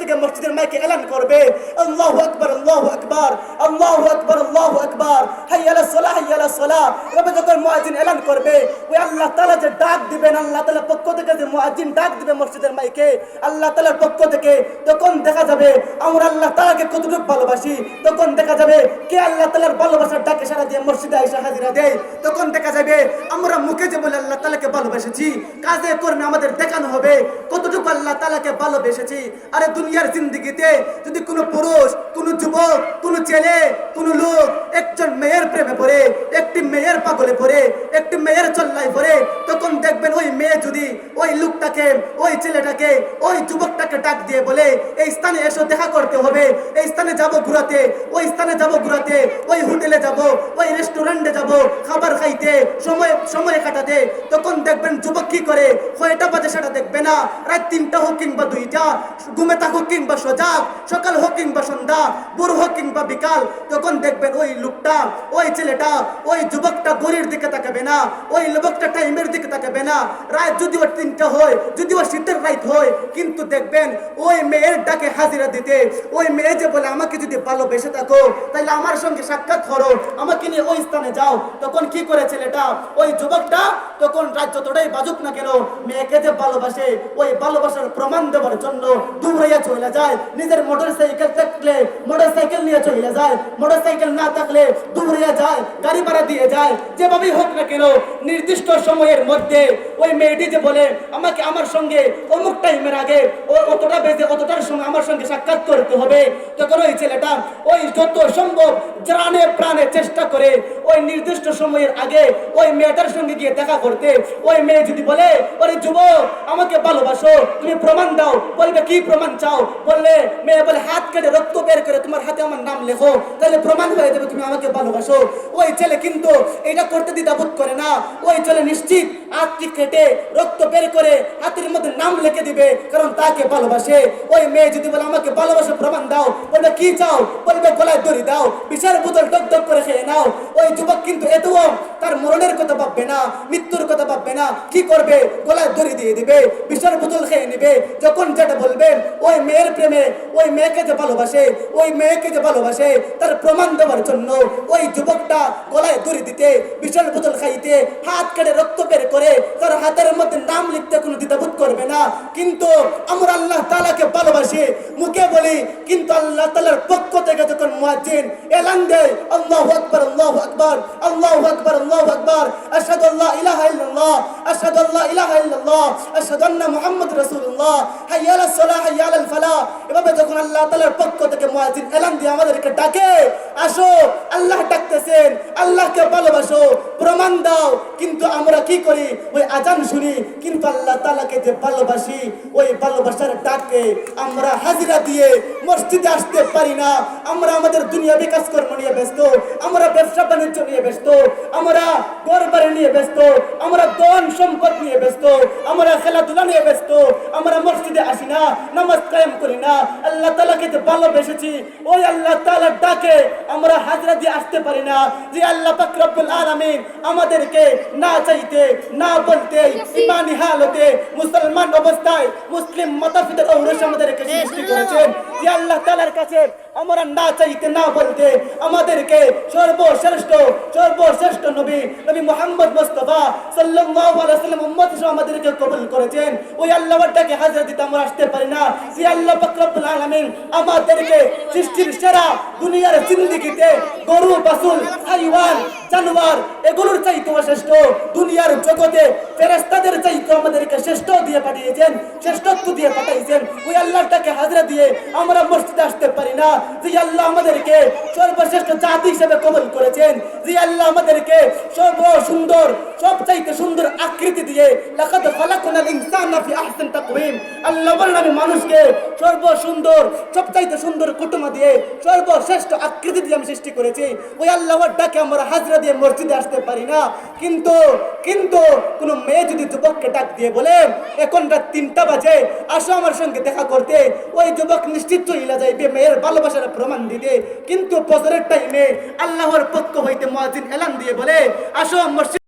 থেকে মসজিদের মাইকে এলান করবে, আল্লাহু আকবার, আল্লাহু আকবার, আল্লাহু আকবার, আল্লাহু আকবার, হাইয়া আলাস সালাহ, হাইয়া আলাস সালাহ। এভাবে যখন মুয়াজ্জিন এলান করবে, ওই আল্লাহ তাআলা যে ডাক দিবেন, আল্লাহ তাআলার পক্ষ থেকে যে মুয়াজ্জিন ডাক দিবে মসজিদের মাইকে আল্লাহ তাআলার পক্ষ থেকে, তখন দেখা যাবে আমরা আল্লাহ তাআলাকে কতটুকু ভালোবাসি। তখন দেখা যাবে কে আল্লাহ তাআলার ভালোবাসার ডাকে সাড়া দিয়ে মসজিদে আইসা হাজিরা দেয়। তখন দেখা যাবে আমরা মুখে যে বলে আল্লাহ তাআলাকে ভালোবেসেছি, কাজে কর্মে আমাদের দেখানো হবে কতটুকু আল্লাহ তাআলাকে ভালোবেসেছি। আরে দুনিয়ার জিন্দেগিতে যদি কোনো পুরুষ, কোনো যুবক, কোনো ছেলে, কোনো লোক একজন মেয়ের প্রেমে পড়ে, একটি মেয়ের পাগলে পড়ে, একটি মেয়ের চল্লায় পড়ে, তখন দেখবেন ওই মেয়ে যদি ওই লোকটাকে, ওই ছেলেটাকে, ওই যুবকটাকে ডাক দিয়ে বলে এই স্থানে এসে দেখা করতে হবে, এই স্থানে যাব ঘুরাতে, ওই স্থানে যাব ঘুরাতে, ওই হোটেলে যাব, ওই রেস্টুরেন্টে যাব খাবার খাইতে, সময় কাটাতে, তখন দেখবেন যুবক কি করে, কয়টা বাজে সেটা দেখবে না, রাত 3টা হোক কিংবা 2টা, ঘুমে থাকুক কিংবা সজাগ, সকাল হোক কিংবা সন্ধ্যা, ভোর হোক কিংবা বিকাল, তখন দেখবেন ওই লোকটা, ওই ছেলেটা, ওই যুবকটা ঘড়ির দিকে তাকাবে না, ওই যুবকটা টাইমের দিকে তাকাবে না। রাত যদিও 3টা হয়, যদিও শীতের রাত হয়, কিন্তু দেখবেন ওই মেয়ের ডাকে হাজিরা দিতে, ওই মেয়ে যে বলে আমাকে যদি ভালোবেসে থাকো তাহলে আমার সঙ্গে সাক্ষাৎ করো, আমাকে নিয়ে ওই স্থানে যাও, তখন কি করে ছেলেটা, ওই যুবকটা তখন রাত যতটাই বাজুক না কেন, মেয়েকে যে ভালোবাসে ওই ভালোবাসার প্রমাণ দেওয়ার জন্য দৌড়াইয়া চলে যায়। নিজের মোটরসাইকেল থাকলে মোটরসাইকেল নিয়ে চলে যায়, মোটরসাইকেল না থাকলে দৌড়াইয়া যায়, গাড়ি ভাড়া দিয়ে যায়, যেভাবেই হোক না কেন নির্দিষ্ট সময়ের মধ্যে ওই মেয়েটি যে বলে আমাকে আমার সঙ্গে অমুক টাইমের আগে অতটা বেজে অতটার সময় আমার সঙ্গে সাক্ষাৎ করতে হবে, তখন ওই ছেলেটা ওই যত সম্ভব জানে প্রাণে চেষ্টা করে ওই নির্দিষ্ট সময়ের আগে ওই মেয়েটার সঙ্গে গিয়ে দেখা করতে। ওই মেয়ে যদি বলে ওরে যুবক আমাকে ভালোবাসো, তুমি প্রমাণ দাও, বলবে কি প্রমাণ চাও, বললে মেয়ে বলে হাত কেটে রক্ত বের করে তোমার হাতে আমার নাম লেখো, তাহলে প্রমাণ হয়ে যাবে তুমি আমাকে ভালোবাসো। ওই ছেলে কিন্তু এটা করতে দ্বিধাবোধ করে না, ওই ছেলে নিশ্চিত হাতটি কেটে রক্ত বের করে হাতের মধ্যে নাম লিখে দিবে, কারণ তাকে ভালোবাসে। ওই মেয়ে যদি বলে আমাকে ভালোবাসো প্রমাণ দাও, বলবে কি চাও, বলবে গলায় দড়ি দাও, বিষের বোতল ডক ডক করে খেয়ে নাও। ওই যুবক কিন্তু এতও তার মরণের কথা ভাববে না, মৃত্যুর কথা ভাববে না, কি করবে গলায় দড়ি দিয়ে দিবে, বিষের বোতল খেয়ে নিবে। যখন যেটা বলবেন ওই মেয়ের প্রেমে, ওই মেয়েকে যে ভালোবাসে, ওই মেয়েকে যে ভালোবাসে তার প্রমাণ দেওয়ার জন্য ওই যুবকটা গলায় দড়ি দিতে, বিষের বোতল খাইতে, হাত কেটে রক্ত বের করে তার হাতের মধ্যে নাম লিখতে কোনো দ্বিধাবোধ করবে না। কিন্তু আমরা আল্লাহ তাআলাকে ভালোবাসি, মুখে বলি, কিন্তু আল্লাহ তাআলার পক্ষ থেকে যখন মুয়াজ্জিন এলান দেয় আল্লাহু আকবার, আল্লাহু আকবার, আল্লাহু আকবার, আল্লাহু আকবার, আশহাদু আল্লা ইলাহা ইল্লাল্লাহ, আশহাদু আল্লা ইলাহা ইল্লাল্লাহ, আশহাদু আন্না মুহাম্মাদুর রাসূলুল্লাহ, হাইয়া আলাস সালাহ, হাইয়া আলাল ফালাহ, এভাবে যখন আল্লাহ তাআলার পক্ষ থেকে মুয়াজ্জিন এলান দিয়ে আমাদেরকে ডাকে, আসো আল্লাহ ডাকতেছেন, আল্লাহকে ভালোবাসো, প্রমাণ দাও, কিন্তু আমরা কি করি, ওই আজান শুনি, কিন্তু আল্লাহ তাআলাকে যে ভালোবাসি ওই ভালোবাসার ডাকে আমরা হাজিরা দিয়ে মসজিদে আসতে পারি না। আমরা আমাদের দুনিয়াবি কাজকর্ম নিয়ে ব্যস্ত, আমরা ব্যবসা বাণিজ্য নিয়ে ব্যস্ত, আমরা ঘর বাড়ি নিয়ে ব্যস্ত, আমরা ধন সম্পদ নিয়ে ব্যস্ত, আমরা খেলাধুলা নিয়ে ব্যস্ত, আমরা মসজিদে আসি না, নামাজ কায়েম করি না। আল্লাহ তাআলাকে যে ভালোবেসেছি ওই আল্লাহ তাআলার ডাকে আমরা হাজিরা দিয়ে আসতে পারি না। যে আল্লাহ পাক রব্বুল আলামিন আমাদেরকে না চাইতে না বলতে ইমানি হালতে মুসলমান অবস্থায় মুসলিম মাতা-পিতার ঔরসে আমাদেরকে সৃষ্টি করেছেন। যে আল্লাহ তাআলার কাছে আমরা না চাইতে না বলতে আমাদেরকে সর্বশ্রেষ্ঠ নবী মুহাম্মদ মুস্তাফা সাল্লাল্লাহু আলাইহি ওয়াসাল্লাম উম্মত হিসেবে আমাদেরকে কবুল করেছেন। ওই আল্লাহর ডাকে হাজিরা দিতে আমরা আসতে পারি না। যে আল্লাহ পাক রব্বুল আলামিন আমাদেরকে সৃষ্টির সেরা দুনিয়ার জিন্দেগিতে গরু, বাছুর, হাইওয়ান, জানোয়ার এগুলোর চাইতে শ্রেষ্ঠ, দুনিয়ার জগতে ফেরেশতাদের চাইতে আমাদেরকে শ্রেষ্ঠ দিয়ে পাঠিয়েছেন, শ্রেষ্ঠত্ব দিয়ে পাঠাইছেন। ওই আল্লাহটাকে হাজিরা দিয়ে আমরা মসজিদে আসতে পারি না। যে আল্লাহ আমাদেরকে সর্বশ্রেষ্ঠ জাতি হিসেবে কবুল করেছেন, যে আল্লাহ আমাদেরকে সুন্দর সবচাইতে সুন্দর আকৃতি দিয়ে লাকাদ খালাকনাল ইনসানা ফি আহসানি তাকওয়িম, আল্লাহ বলেন আমি মানুষকে সর্বসুন্দর সবচাইতে সুন্দর কুটুমা দিয়ে সর্বশ্রেষ্ঠ আকৃতি দিয়ে আমি সৃষ্টি করেছি। ওই আল্লাহর ডাকে আমরা হাজিরা দিয়ে মসজিদে আসতে পারি না। কিন্তু কোন মেয়ে যদি যুবককে ডাক দিয়ে বলে এখন রাত 3টা বাজে, আসো আমার সঙ্গে দেখা করতে, ওই যুবক নিশ্চিত চলে যাইবে মেয়ের ভালোবাসার প্রমাণ দিতে। কিন্তু ফজরের টাইমে আল্লাহর পক্ষ হইতে মুয়াজ্জিন এলান দিয়ে বলে আসো মসজিদ